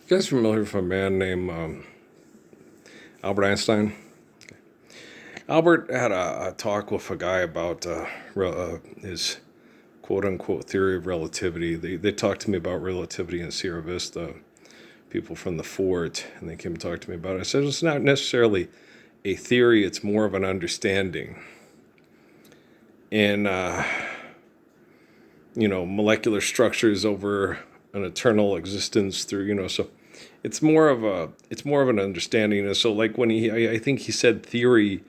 You guys familiar with a man named Albert Einstein? Albert had a talk with a guy about his quote unquote theory of relativity. They talked to me about relativity in Sierra Vista, people from the fort, and they came and talked to me about it. I said it's not necessarily a theory, it's more of an understanding. And, molecular structures over an eternal existence through, so it's more of an understanding. And so like when I think he said theory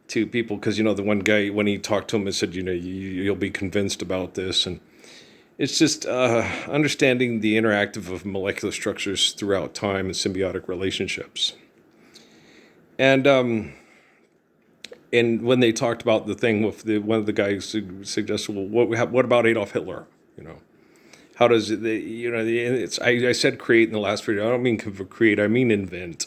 to people because the one guy when he talked to him and said you'll be convinced about this, and it's just understanding the interactive of molecular structures throughout time and symbiotic relationships. And when they talked about the thing with one of the guys suggested, well, what about Adolf Hitler? You know, how does it? I said create in the last video. I don't mean create. I mean invent.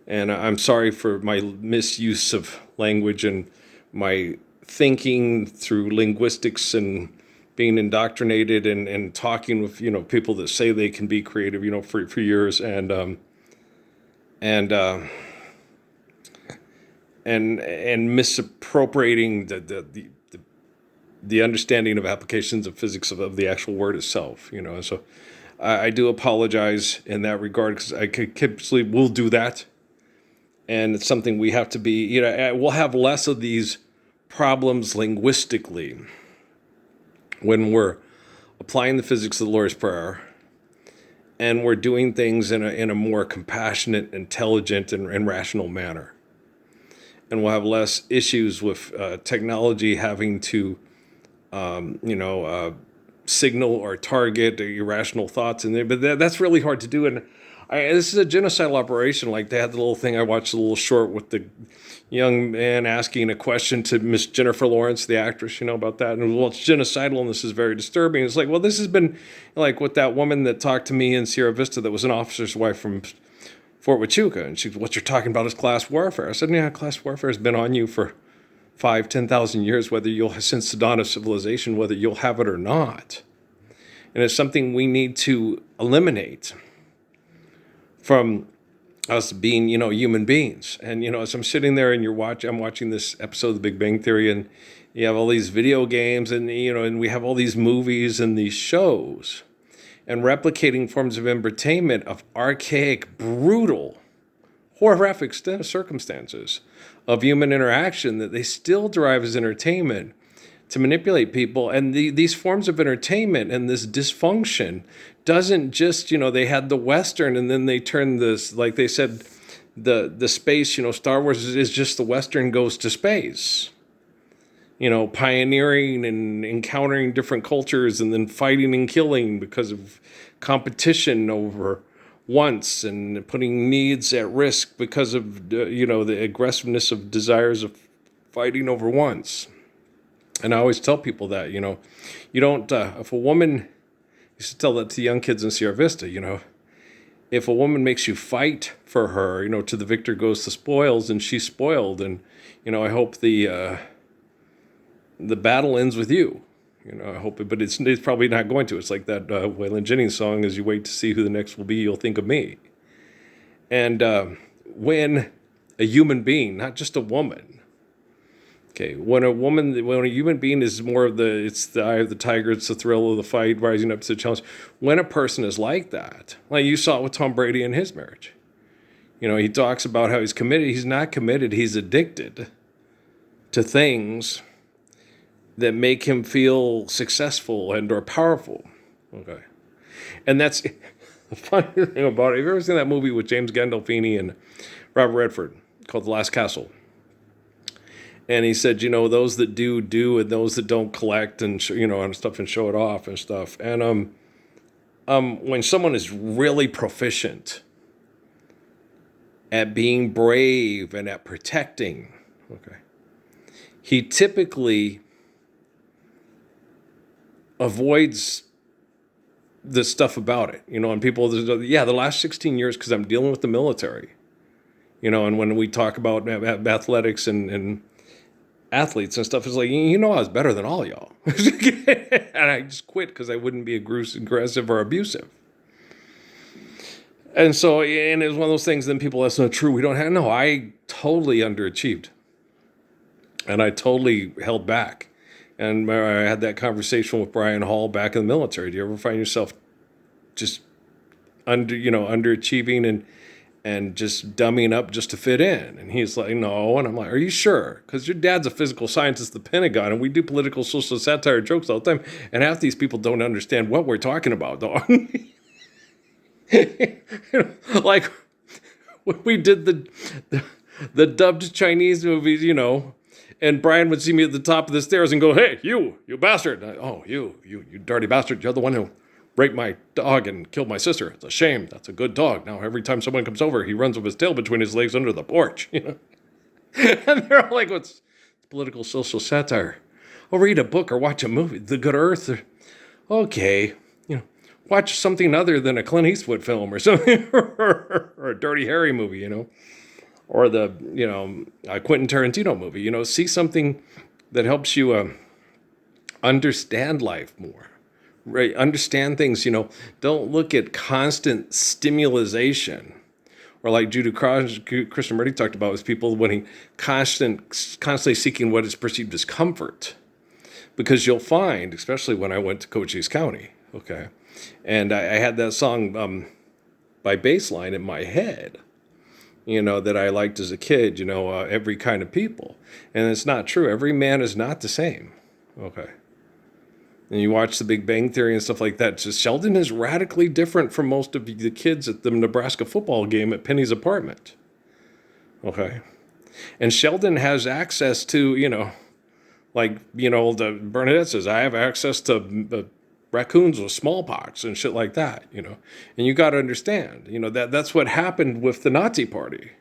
And I'm sorry for my misuse of language and my thinking through linguistics and being indoctrinated and talking with people that say they can be creative for years and and misappropriating the understanding of applications of physics of the actual word itself. And so I do apologize in that regard because I typically will do that. And it's something we have to be, we'll have less of these problems linguistically when we're applying the physics of the Lord's Prayer and we're doing things in a more compassionate, intelligent, and rational manner. And we'll have less issues with technology having to, signal or target irrational thoughts in there. But that's really hard to do. And this is a genocidal operation. Like they had the little thing, I watched a little short with the young man asking a question to Miss Jennifer Lawrence, the actress, about that. And well, it's genocidal and this is very disturbing. It's like, well, this has been like with that woman that talked to me in Sierra Vista that was an officer's wife from Fort Huachuca. And she, what you're talking about is class warfare. I said, yeah, class warfare has been on you for 5,000-10,000 years, whether since the dawn of civilization, whether you'll have it or not. And it's something we need to eliminate from us being, human beings. And, as I'm sitting there and I'm watching this episode of The Big Bang Theory, and you have all these video games and, and we have all these movies and these shows and replicating forms of entertainment of archaic, brutal, horrific circumstances of human interaction that they still derive as entertainment to manipulate people. And these forms of entertainment and this dysfunction doesn't just, they had the Western and then they turned this, like they said, the space, Star Wars is just the Western goes to space, pioneering and encountering different cultures and then fighting and killing because of competition over wants and putting needs at risk because of, the aggressiveness of desires of fighting over wants. And I always tell people that, you don't, if a woman, I used to tell that to young kids in Sierra Vista, if a woman makes you fight for her, to the victor goes the spoils and she's spoiled. And, I hope the battle ends with you. I hope it, but it's probably not going to. It's like that Waylon Jennings song, as you wait to see who the next will be, you'll think of me. And when a human being, not just a woman, okay, when a human being is more of it's the eye of the tiger, it's the thrill of the fight, rising up to the challenge. When a person is like that, like you saw it with Tom Brady in his marriage, he talks about how he's committed. He's not committed. He's addicted to things that make him feel successful and or powerful. Okay, and that's the funny thing about it. Have you ever seen that movie with James Gandolfini and Robert Redford called The Last Castle? And he said, those that do, and those that don't collect and, and stuff and show it off and stuff. And when someone is really proficient at being brave and at protecting, okay, he typically avoids the stuff about it, and people, the last 16 years, because I'm dealing with the military, and when we talk about athletics and athletes and stuff, is like, I was better than all y'all. And I just quit because I wouldn't be aggressive or abusive. And so, and it was one of those things, then people, that's not true. We don't have, no, I totally underachieved. And I totally held back. And I had that conversation with Brian Hall back in the military. Do you ever find yourself just underachieving and just dumbing up just to fit in? And he's like, no. And I'm like, are you sure? Because your dad's a physical scientist at the Pentagon, and we do political social satire jokes all the time. And half these people don't understand what we're talking about, dog. Like when we did the dubbed Chinese movies, and Brian would see me at the top of the stairs and go, hey, you bastard. Oh, you dirty bastard. You're the one who raped my dog and killed my sister. It's a shame. That's a good dog. Now, every time someone comes over, he runs with his tail between his legs under the porch. And they're all like, what's political social satire? I'll read a book or watch a movie. The Good Earth. Okay. Watch something other than a Clint Eastwood film or something, or a Dirty Harry movie, or the, a Quentin Tarantino movie, see something that helps you understand life more, right? Understand things, don't look at constant stimulation, or like Judah Krishnamurti talked about with people when he constantly seeking what is perceived as comfort. Because you'll find, especially when I went to Cochise County, okay, and I had that song by Baseline in my head, that I liked as a kid, every kind of people. And it's not true. Every man is not the same. Okay. And you watch The Big Bang Theory and stuff like that. Just Sheldon is radically different from most of the kids at the Nebraska football game at Penny's apartment. Okay. And Sheldon has access to, the Bernadette says, I have access to raccoons with smallpox and shit like that, and you got to understand, that's what happened with the Nazi Party,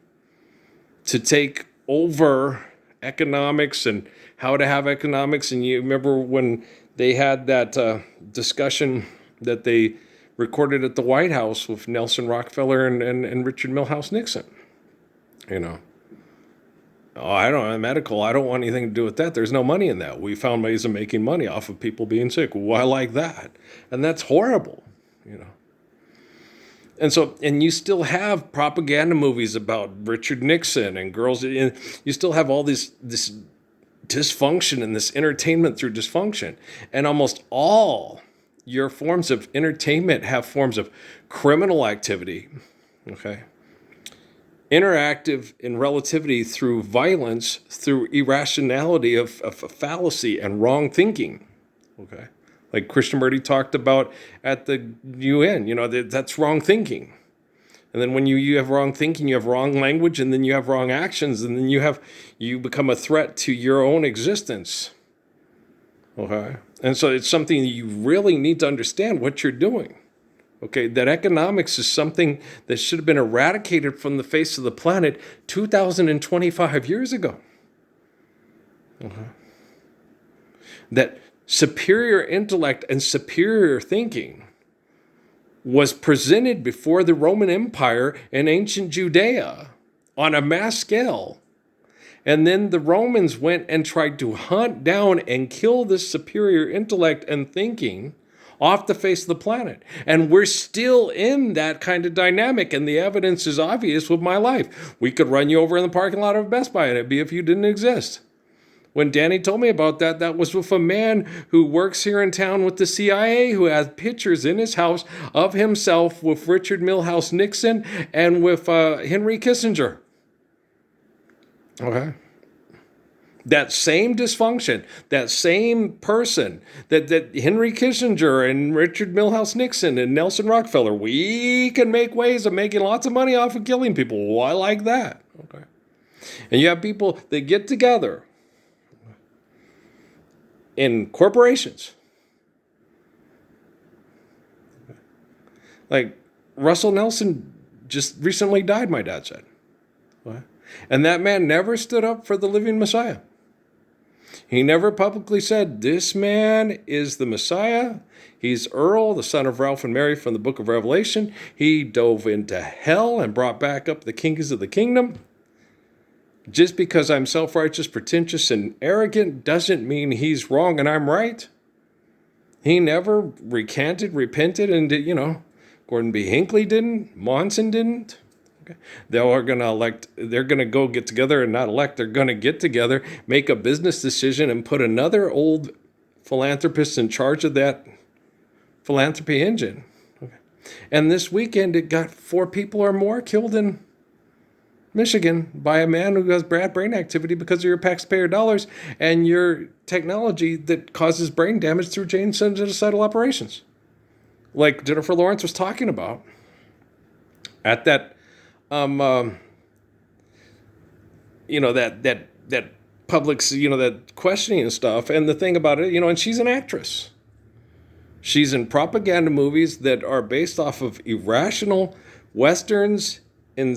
to take over economics and how to have economics. And you remember when they had that discussion that they recorded at the White House with Nelson Rockefeller and Richard Milhous Nixon, Oh, I don't want anything to do with that. There's no money in that. We found ways of making money off of people being sick. Well, I like that. And that's horrible, And so, and you still have propaganda movies about Richard Nixon and girls. And you still have all this dysfunction and this entertainment through dysfunction. And almost all your forms of entertainment have forms of criminal activity, okay? Interactive in relativity through violence, through irrationality of fallacy and wrong thinking, okay? Like Krishnamurti talked about at the UN, that's wrong thinking. And then when you have wrong thinking, you have wrong language, and then you have wrong actions, and then you become a threat to your own existence, okay? And so it's something that you really need to understand what you're doing. Okay, that economics is something that should have been eradicated from the face of the planet 2,025 years ago. That superior intellect and superior thinking was presented before the Roman Empire in ancient Judea on a mass scale. And then the Romans went and tried to hunt down and kill this superior intellect and thinking off the face of the planet. And we're still in that kind of dynamic, and the evidence is obvious with my life. We could run you over in the parking lot of Best Buy, and it'd be if you didn't exist. When Danny told me about that, that was with a man who works here in town with the CIA, who has pictures in his house of himself with Richard Milhous Nixon and with Henry Kissinger. Okay. That same dysfunction, that same person, that Henry Kissinger and Richard Milhous Nixon and Nelson Rockefeller, we can make ways of making lots of money off of killing people. Well, I like that. Okay. And you have people that get together in corporations. Like Russell Nelson just recently died, my dad said. What? And that man never stood up for the living Messiah. He never publicly said, this man is the Messiah. He's Earl, the son of Ralph and Mary from the book of Revelation. He dove into hell and brought back up the kings of the kingdom. Just because I'm self-righteous, pretentious, and arrogant doesn't mean he's wrong and I'm right. He never recanted, repented, and, Gordon B. Hinckley didn't. Monson didn't. Okay. They're going to go get together and not elect. They're going to get together, make a business decision, and put another old philanthropist in charge of that philanthropy engine. Okay. And this weekend, it got 4 people or more killed in Michigan by a man who has bad brain activity because of your taxpayer dollars and your technology that causes brain damage through genocidal operations. Like Jennifer Lawrence was talking about at that, that public, that questioning and stuff. And the thing about it, and she's an actress. She's in propaganda movies that are based off of irrational westerns in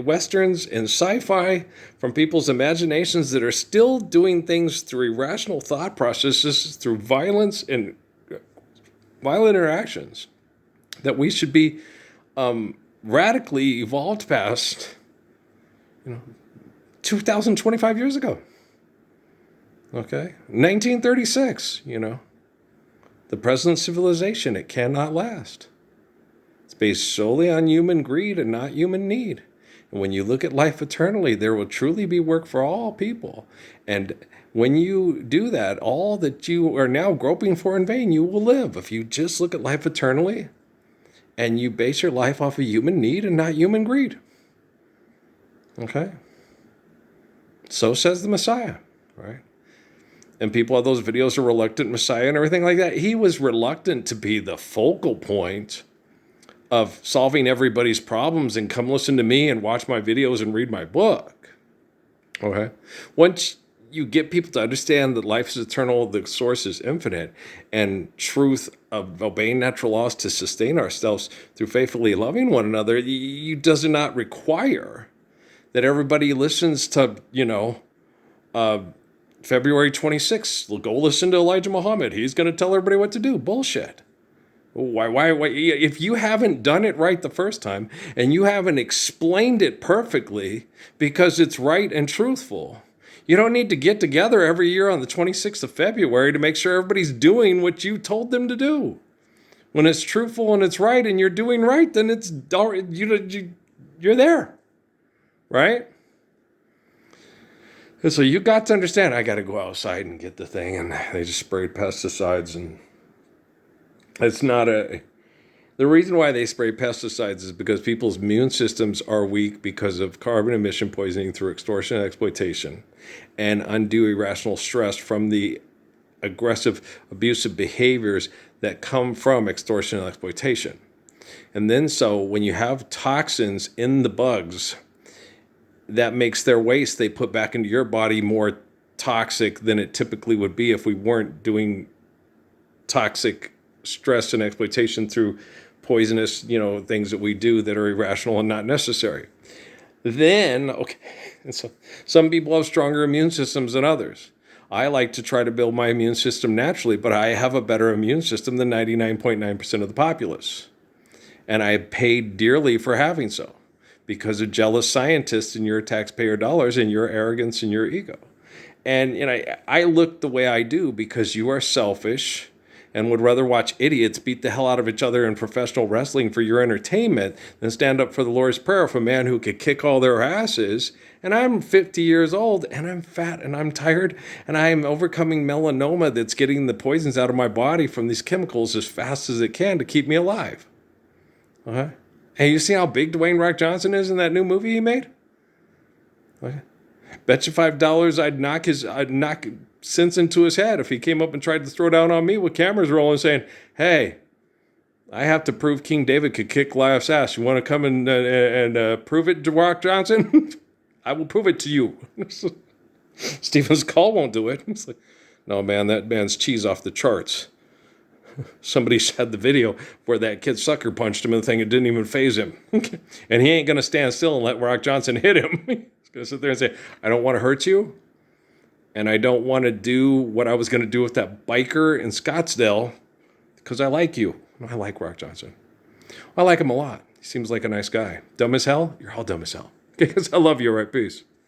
westerns and sci-fi from people's imaginations that are still doing things through irrational thought processes, through violence and violent interactions that we should be radically evolved past 2,025 years ago. Okay? 1936, the present civilization, it cannot last. It's based solely on human greed and not human need. And when you look at life eternally, there will truly be work for all people. And when you do that, all that you are now groping for in vain, you will live. If you just look at life eternally and you base your life off of human need and not human greed. Okay? So says the Messiah, right? And people have those videos of reluctant Messiah and everything like that. He was reluctant to be the focal point of solving everybody's problems and come listen to me and watch my videos and read my book. Okay? Once you get people to understand that life is eternal, the source is infinite, and truth of obeying natural laws to sustain ourselves through faithfully loving one another, it does not require that everybody listens to, February 26th, go listen to Elijah Muhammad. He's going to tell everybody what to do. Bullshit. Why? If you haven't done it right the first time and you haven't explained it perfectly because it's right and truthful, you don't need to get together every year on the 26th of February to make sure everybody's doing what you told them to do. When it's truthful and it's right and you're doing right, then it's you're there, right? And so you got to understand, I got to go outside and get the thing, and they just sprayed pesticides, and it's not the reason why they spray pesticides is because people's immune systems are weak because of carbon emission poisoning through extortion and exploitation and undue irrational stress from the aggressive, abusive behaviors that come from extortion and exploitation. And then so when you have toxins in the bugs, that makes their waste they put back into your body more toxic than it typically would be if we weren't doing toxic stress and exploitation through poisonous, things that we do that are irrational and not necessary. Then, okay, and so some people have stronger immune systems than others. I like to try to build my immune system naturally, but I have a better immune system than 99.9% of the populace. And I paid dearly for having so because of jealous scientists and your taxpayer dollars and your arrogance and your ego. And I look the way I do because you are selfish and would rather watch idiots beat the hell out of each other in professional wrestling for your entertainment than stand up for the Lord's Prayer of a man who could kick all their asses. And I'm 50 years old, and I'm fat, and I'm tired, and I am overcoming melanoma that's getting the poisons out of my body from these chemicals as fast as it can to keep me alive. Okay? Hey, you see how big Dwayne Rock Johnson is in that new movie he made? Okay. Bet you $5 I'd knock sense into his head if he came up and tried to throw down on me with cameras rolling saying, hey, I have to prove King David could kick Goliath's ass. You want to come and prove it, Rock Johnson? I will prove it to you. Stephen Skull won't do it. It's like, no, man, that man's cheese off the charts. Somebody said the video where that kid sucker punched him and the thing, it didn't even faze him. And he ain't going to stand still and let Rock Johnson hit him. He's going to sit there and say, I don't want to hurt you. And I don't want to do what I was going to do with that biker in Scottsdale because I like you. I like Rock Johnson. I like him a lot. He seems like a nice guy. Dumb as hell? You're all dumb as hell. Because I love you, all right? Peace.